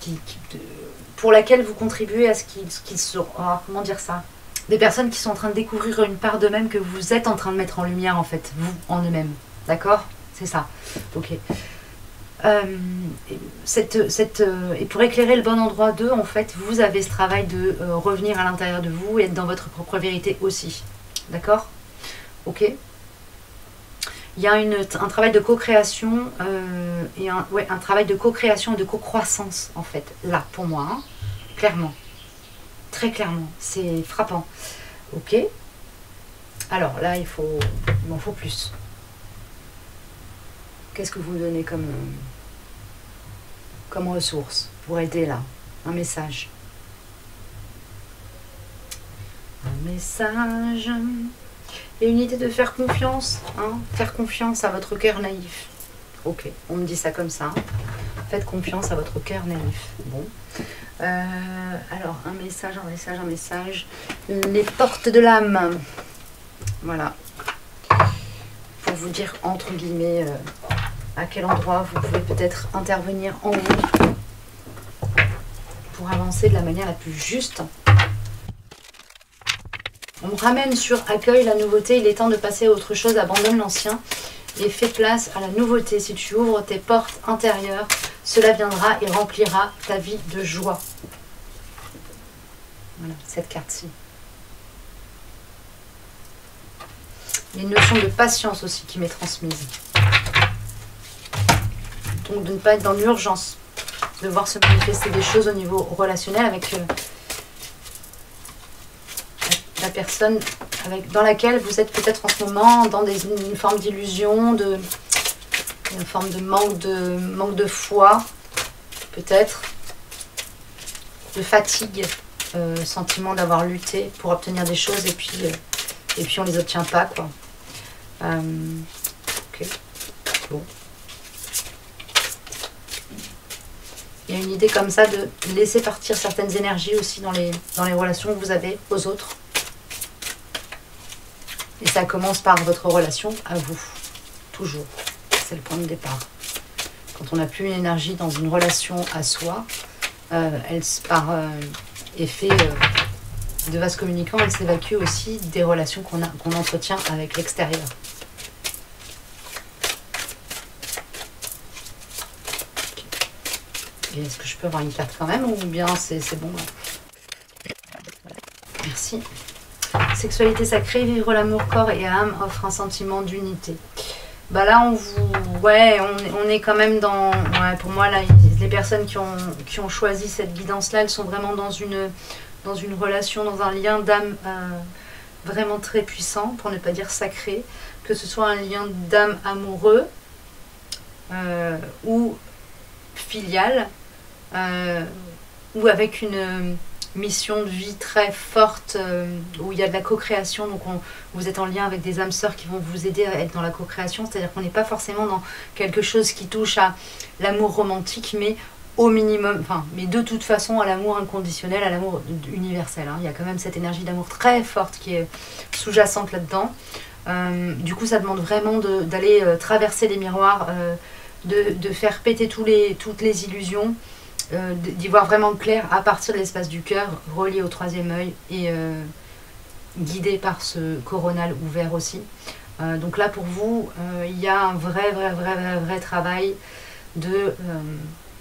pour laquelle vous contribuez à ce qu'ils sont... comment dire ça? Des personnes qui sont en train de découvrir une part d'eux-mêmes que vous êtes en train de mettre en lumière, en fait, vous, en eux-mêmes. D'accord? C'est ça. Ok. Et pour éclairer le bon endroit d'eux, en fait, vous avez ce travail de revenir à l'intérieur de vous et être dans votre propre vérité aussi. D'accord? Ok. Il y a un travail de co-création et un travail de co-création et de co-croissance, en fait, là, pour moi, hein, clairement. Très clairement. C'est frappant. Ok. Alors, là, il m'en faut plus. Qu'est-ce que vous me donnez comme ressource pour aider, là? Un message. Un message... Et une idée de faire confiance, hein, faire confiance à votre cœur naïf. Ok, on me dit ça comme ça. Hein. Faites confiance à votre cœur naïf. Bon. Alors, un message. Les portes de l'âme. Voilà. Pour vous dire, entre guillemets, à quel endroit vous pouvez peut-être intervenir en vous pour avancer de la manière la plus juste. On me ramène sur accueil la nouveauté, il est temps de passer à autre chose, abandonne l'ancien et fais place à la nouveauté. Si tu ouvres tes portes intérieures, cela viendra et remplira ta vie de joie. Voilà, cette carte-ci. Il y a une notion de patience aussi qui m'est transmise. Donc de ne pas être dans l'urgence, de voir se manifester des choses au niveau relationnel avec... la personne dans laquelle vous êtes peut-être en ce moment dans une forme d'illusion, une forme de manque de foi, peut-être, de fatigue, sentiment d'avoir lutté pour obtenir des choses et puis on les obtient pas, quoi. Ok, bon. Il y a une idée comme ça de laisser partir certaines énergies aussi dans les relations que vous avez aux autres. Et ça commence par votre relation à vous, toujours. C'est le point de départ. Quand on n'a plus une énergie dans une relation à soi, elle, par effet de vase communicant, elle s'évacue aussi des relations qu'on entretient avec l'extérieur. Okay. Est-ce que je peux avoir une carte quand même ou bien c'est bon? Merci. Sexualité sacrée, vivre l'amour corps et âme offre un sentiment d'unité. Bah là on est quand même dans... Ouais, pour moi là, les personnes qui ont choisi cette guidance là, elles sont vraiment dans une relation, dans un lien d'âme vraiment très puissant, pour ne pas dire sacré, que ce soit un lien d'âme amoureux ou filial, ou avec une mission de vie très forte, où il y a de la co-création. Donc vous êtes en lien avec des âmes sœurs qui vont vous aider à être dans la co-création, c'est-à-dire qu'on n'est pas forcément dans quelque chose qui touche à l'amour romantique, mais au minimum, mais de toute façon à l'amour inconditionnel, à l'amour universel, hein. Il y a quand même cette énergie d'amour très forte qui est sous-jacente là-dedans. Du coup ça demande vraiment d'aller traverser les miroirs, de faire péter toutes les illusions, d'y voir vraiment clair à partir de l'espace du cœur, relié au troisième œil et guidé par ce coronal ouvert aussi. Donc là pour vous, il y a un vrai travail de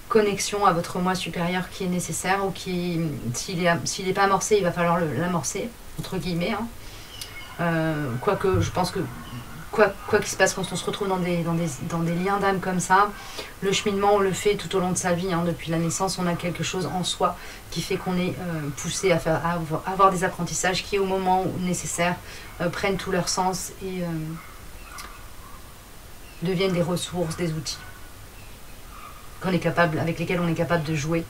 connexion à votre moi supérieur qui est nécessaire, ou qui, s'il n'est pas amorcé, il va falloir l'amorcer, entre guillemets. Hein. Quoique je pense que quoi qu'il se passe quand on se retrouve dans des liens d'âme comme ça, le cheminement on le fait tout au long de sa vie, hein, depuis la naissance on a quelque chose en soi qui fait qu'on est poussé à avoir des apprentissages qui au moment nécessaire prennent tout leur sens et deviennent des ressources, des outils avec lesquels on est capable de jouer,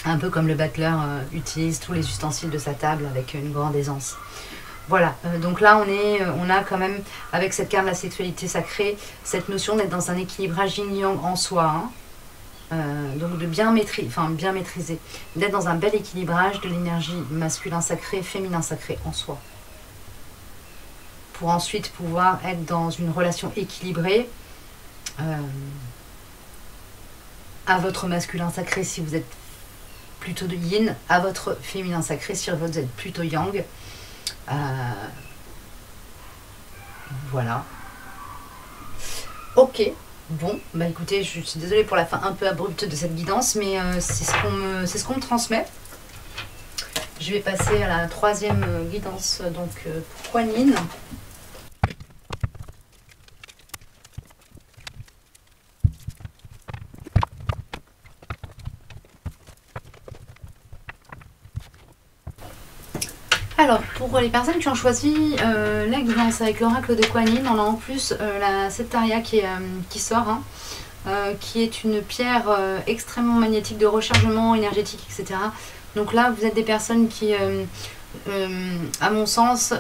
un peu comme le battleur utilise tous les ustensiles de sa table avec une grande aisance. Voilà, donc là on a quand même, avec cette carte de la sexualité sacrée, cette notion d'être dans un équilibrage yin-yang en soi, hein, donc de bien maîtriser, d'être dans un bel équilibrage de l'énergie masculin sacré, féminin sacré en soi. Pour ensuite pouvoir être dans une relation équilibrée à votre masculin sacré si vous êtes plutôt de yin, à votre féminin sacré si vous êtes plutôt yang. Voilà. Ok, bon, bah écoutez, je suis désolée pour la fin un peu abrupte de cette guidance, mais c'est ce qu'on me transmet. Je vais passer à la troisième guidance, donc pour Kuan Yin. Alors, pour les personnes qui ont choisi la guidance avec l'oracle de Kuan Yin, on a en plus la Septaria qui sort, hein, qui est une pierre extrêmement magnétique de rechargement énergétique, etc. Donc là, vous êtes des personnes qui, à mon sens,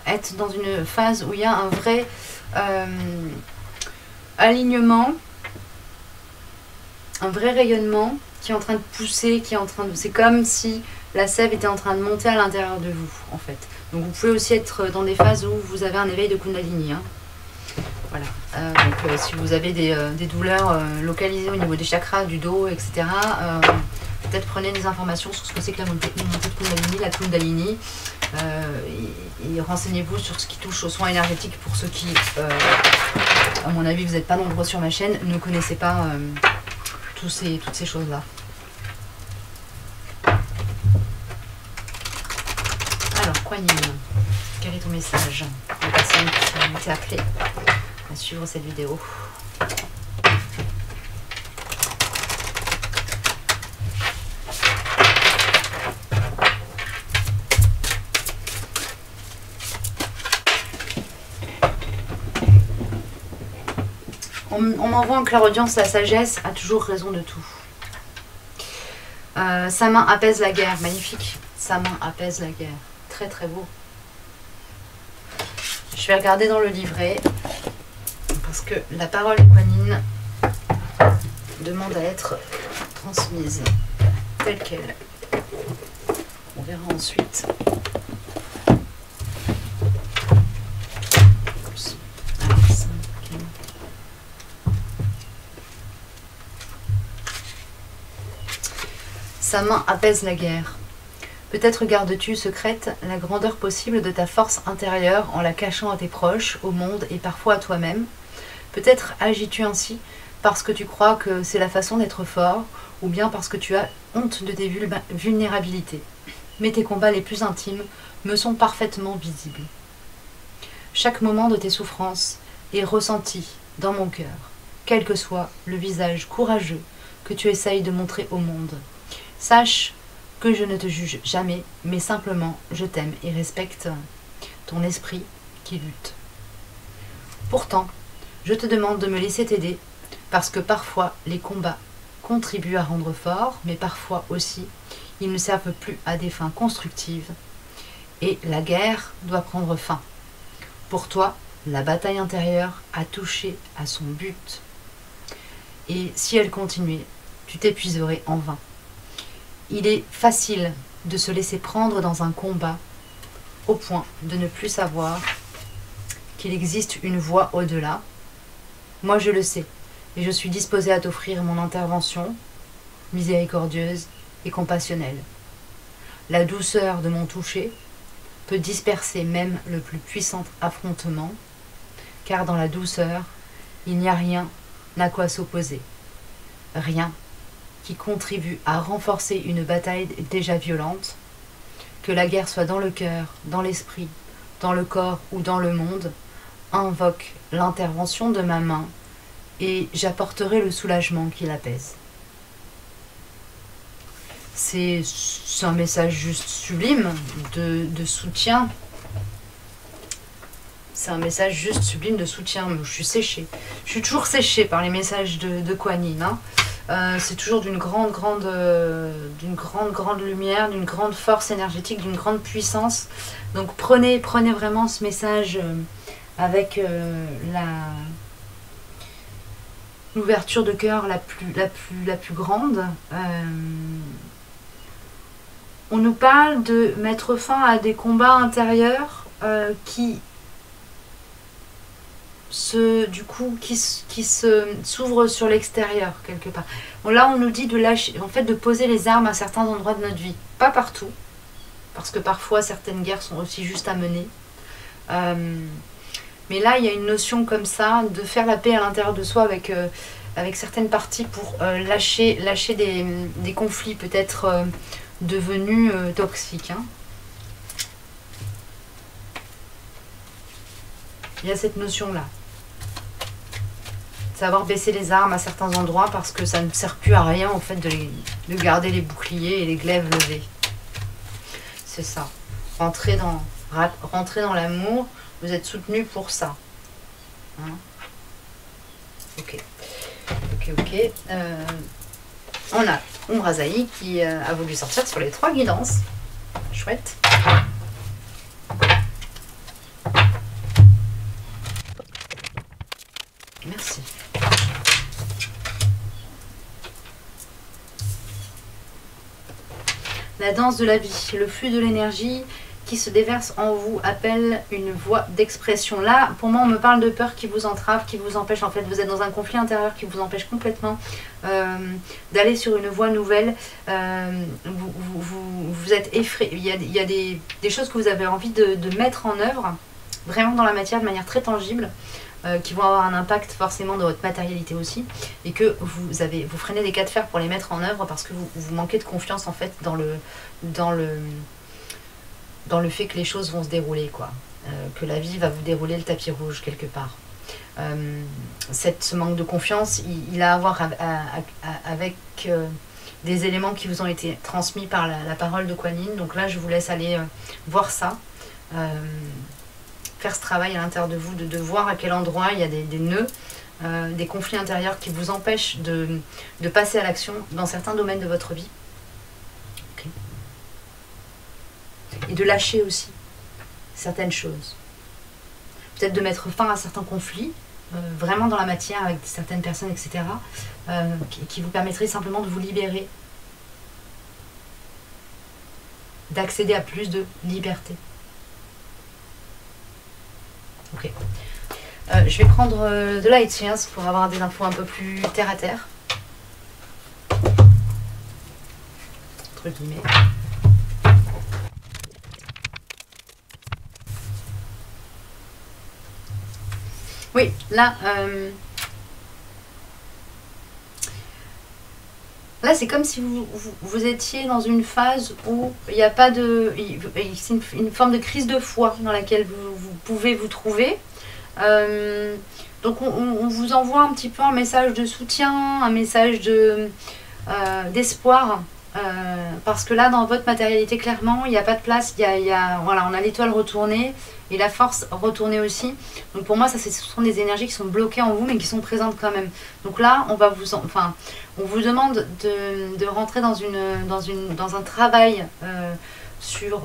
êtes dans une phase où il y a un vrai alignement, un vrai rayonnement qui est en train de pousser, c'est comme si la sève était en train de monter à l'intérieur de vous, en fait. Donc vous pouvez aussi être dans des phases où vous avez un éveil de Kundalini. Hein. Voilà. Donc si vous avez des douleurs localisées au niveau des chakras, du dos, etc., peut-être prenez des informations sur ce que c'est que la montée de Kundalini, la Kundalini, et renseignez-vous sur ce qui touche aux soins énergétiques pour ceux qui, à mon avis, vous n'êtes pas nombreux sur ma chaîne, ne connaissez pas toutes ces choses-là. Alors, Kuan Yin, quel est ton message aux personnes qui ont été appelées à suivre cette vidéo? On m'envoie en clairaudience, la sagesse a toujours raison de tout. Sa main apaise la guerre, magnifique. Sa main apaise la guerre. Très très beau. Je vais regarder dans le livret parce que la parole de Kuan Yin demande à être transmise telle qu'elle. On verra ensuite. Alors, 5. Sa main apaise la guerre. Peut-être gardes-tu secrète la grandeur possible de ta force intérieure en la cachant à tes proches, au monde et parfois à toi-même. Peut-être agis-tu ainsi parce que tu crois que c'est la façon d'être fort, ou bien parce que tu as honte de tes vulnérabilités. Mais tes combats les plus intimes me sont parfaitement visibles. Chaque moment de tes souffrances est ressenti dans mon cœur, quel que soit le visage courageux que tu essayes de montrer au monde. Sache que je ne te juge jamais, mais simplement je t'aime et respecte ton esprit qui lutte. Pourtant, je te demande de me laisser t'aider, parce que parfois les combats contribuent à rendre fort, mais parfois aussi ils ne servent plus à des fins constructives, et la guerre doit prendre fin. Pour toi, la bataille intérieure a touché à son but, et si elle continuait, tu t'épuiserais en vain. Il est facile de se laisser prendre dans un combat au point de ne plus savoir qu'il existe une voie au-delà. Moi je le sais et je suis disposée à t'offrir mon intervention miséricordieuse et compassionnelle. La douceur de mon toucher peut disperser même le plus puissant affrontement, car dans la douceur, il n'y a rien à quoi s'opposer. Rien qui contribue à renforcer une bataille déjà violente, que la guerre soit dans le cœur, dans l'esprit, dans le corps ou dans le monde, invoque l'intervention de ma main et j'apporterai le soulagement qui l'apaise. C'est un message juste sublime de soutien. C'est un message juste sublime de soutien. Je suis séchée. Je suis toujours séchée par les messages de Kuan Yin. Hein. C'est toujours d'une grande lumière, d'une grande force énergétique, d'une grande puissance. Donc prenez vraiment ce message avec l'ouverture de cœur la plus grande. On nous parle de mettre fin à des combats intérieurs qui s'ouvrent sur l'extérieur quelque part. Bon, là, on nous dit de lâcher, en fait, de poser les armes à certains endroits de notre vie, pas partout, parce que parfois certaines guerres sont aussi juste à mener. Mais là, il y a une notion comme ça de faire la paix à l'intérieur de soi avec certaines parties pour lâcher des conflits peut-être devenus toxiques. Hein. Il y a cette notion-là. Savoir baisser les armes à certains endroits parce que ça ne sert plus à rien en fait de garder les boucliers et les glaives levés. C'est ça. Rentrer dans l'amour, vous êtes soutenu pour ça. Hein? Ok. On a Umbrasaï qui a voulu sortir sur les 3 guidances. Chouette. Merci. La danse de la vie, le flux de l'énergie qui se déverse en vous appelle une voie d'expression. Là, pour moi, on me parle de peur qui vous entrave, qui vous empêche. En fait, vous êtes dans un conflit intérieur qui vous empêche complètement d'aller sur une voie nouvelle. Vous êtes effrayé. Il y a des choses que vous avez envie de mettre en œuvre, vraiment dans la matière, de manière très tangible. Qui vont avoir un impact forcément dans votre matérialité aussi, et que vous freinez des cas de fer pour les mettre en œuvre parce que vous manquez de confiance en fait dans le fait que les choses vont se dérouler, quoi. Que la vie va vous dérouler le tapis rouge quelque part. Ce manque de confiance, il a à voir avec des éléments qui vous ont été transmis par la parole de Kuan Yin. Donc là, je vous laisse aller voir ça. Faire ce travail à l'intérieur de vous, de voir à quel endroit il y a des nœuds, des conflits intérieurs qui vous empêchent de passer à l'action dans certains domaines de votre vie. Okay. Et de lâcher aussi certaines choses. Peut-être de mettre fin à certains conflits, vraiment dans la matière avec certaines personnes, etc., qui vous permettraient simplement de vous libérer, d'accéder à plus de liberté. Ok. Je vais prendre de Light Science pour avoir des infos un peu plus terre à terre. Entre guillemets. Oui, là, là c'est comme si vous étiez dans une phase où il n'y a pas de... C'est une forme de crise de foi dans laquelle vous pouvez vous trouver. Donc on vous envoie un petit peu un message de soutien, un message d'espoir. Parce que là, dans votre matérialité, clairement, il n'y a pas de place. Voilà, on a l'étoile retournée et la force retournée aussi. Donc pour moi, ce sont des énergies qui sont bloquées en vous, mais qui sont présentes quand même. Donc là, on vous demande de rentrer dans un travail sur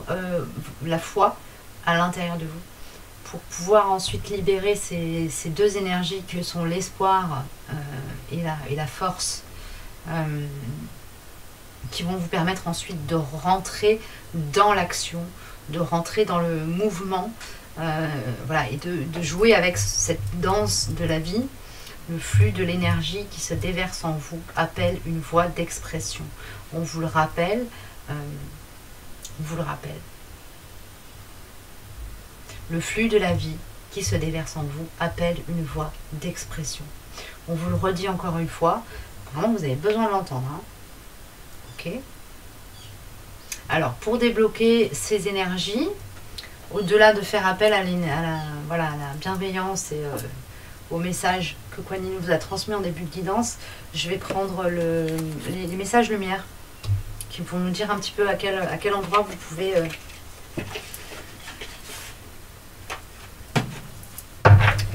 la foi à l'intérieur de vous, pour pouvoir ensuite libérer ces 2 énergies que sont l'espoir et la force. Qui vont vous permettre ensuite de rentrer dans l'action, de rentrer dans le mouvement, voilà, et de jouer avec cette danse de la vie. Le flux de l'énergie qui se déverse en vous appelle une voie d'expression. On vous le rappelle, Le flux de la vie qui se déverse en vous appelle une voie d'expression. On vous le redit encore une fois, vraiment vous avez besoin de l'entendre, hein. Ok. Alors, pour débloquer ces énergies, au-delà de faire appel à voilà, à la bienveillance et au message que Kuan Yin vous a transmis en début de guidance, je vais prendre les messages lumière qui vont nous dire un petit peu à quel endroit vous pouvez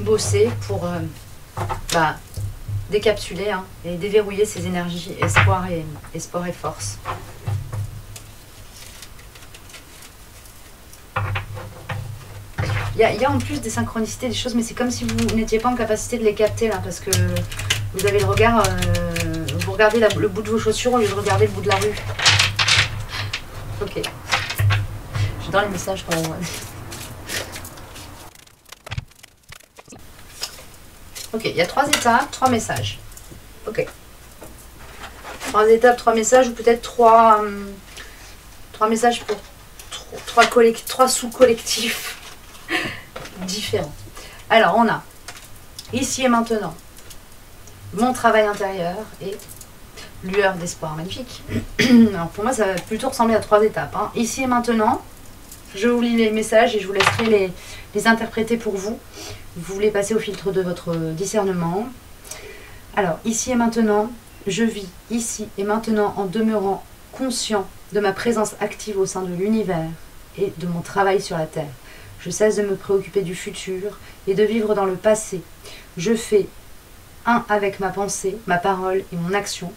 bosser pour décapsuler et déverrouiller ces énergies espoir et force. Il y a en plus des synchronicités, des choses, mais c'est comme si vous n'étiez pas en capacité de les capter là, parce que vous avez le regard, vous regardez le bout de vos chaussures au lieu de regarder le bout de la rue. Ok. J'adore les messages quand même. Ok, il y a 3 étapes, 3 messages. Ok. 3 étapes, 3 messages, ou peut-être 3 messages pour 3 sous-collectifs différents. Alors, on a ici et maintenant mon travail intérieur et lueur d'espoir. Magnifique. Alors, pour moi, ça va plutôt ressembler à 3 étapes. Hein. Ici et maintenant, je vous lis les messages et je vous laisserai les interpréter pour vous. Vous voulez passer au filtre de votre discernement. Alors, ici et maintenant, je vis ici et maintenant en demeurant conscient de ma présence active au sein de l'univers et de mon travail sur la Terre. Je cesse de me préoccuper du futur et de vivre dans le passé. Je fais un avec ma pensée, ma parole et mon action.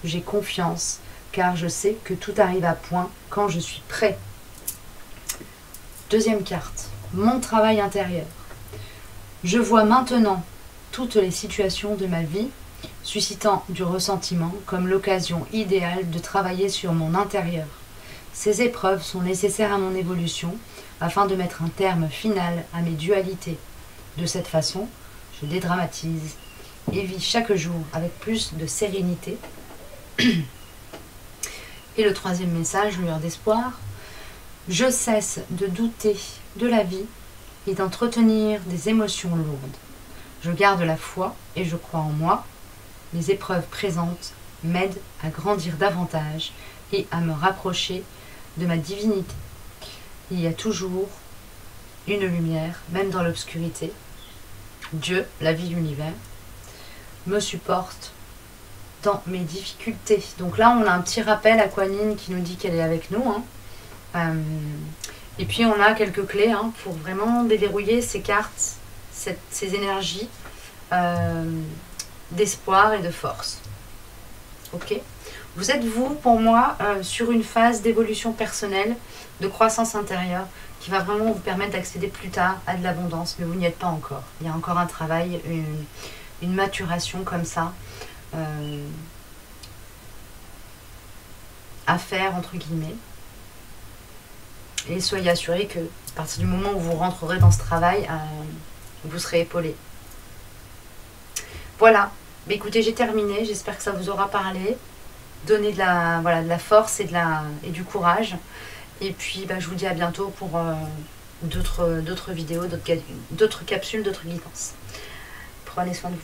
J'ai confiance car je sais que tout arrive à point quand je suis prêt. Deuxième carte, mon travail intérieur. Je vois maintenant toutes les situations de ma vie, suscitant du ressentiment comme l'occasion idéale de travailler sur mon intérieur. Ces épreuves sont nécessaires à mon évolution afin de mettre un terme final à mes dualités. De cette façon, je dédramatise et vis chaque jour avec plus de sérénité. Et le troisième message, lueur d'espoir. Je cesse de douter de la vie et d'entretenir des émotions lourdes. Je garde la foi et je crois en moi. Les épreuves présentes m'aident à grandir davantage et à me rapprocher de ma divinité. Il y a toujours une lumière, même dans l'obscurité. Dieu, la vie, l'univers, me supporte dans mes difficultés. Donc là, on a un petit rappel à Kuan Yin qui nous dit qu'elle est avec nous. Et puis, on a quelques clés pour vraiment déverrouiller ces cartes, ces énergies d'espoir et de force. Ok ? Vous êtes, vous, pour moi, sur une phase d'évolution personnelle, de croissance intérieure, qui va vraiment vous permettre d'accéder plus tard à de l'abondance, mais vous n'y êtes pas encore. Il y a encore un travail, une maturation comme ça, à faire, entre guillemets. Et soyez assurés que, à partir du moment où vous rentrerez dans ce travail, vous serez épaulé. Voilà. Mais écoutez, j'ai terminé. J'espère que ça vous aura parlé. Donner de la force et du courage. Et puis, je vous dis à bientôt pour d'autres vidéos, d'autres capsules, d'autres guidances. Prenez soin de vous.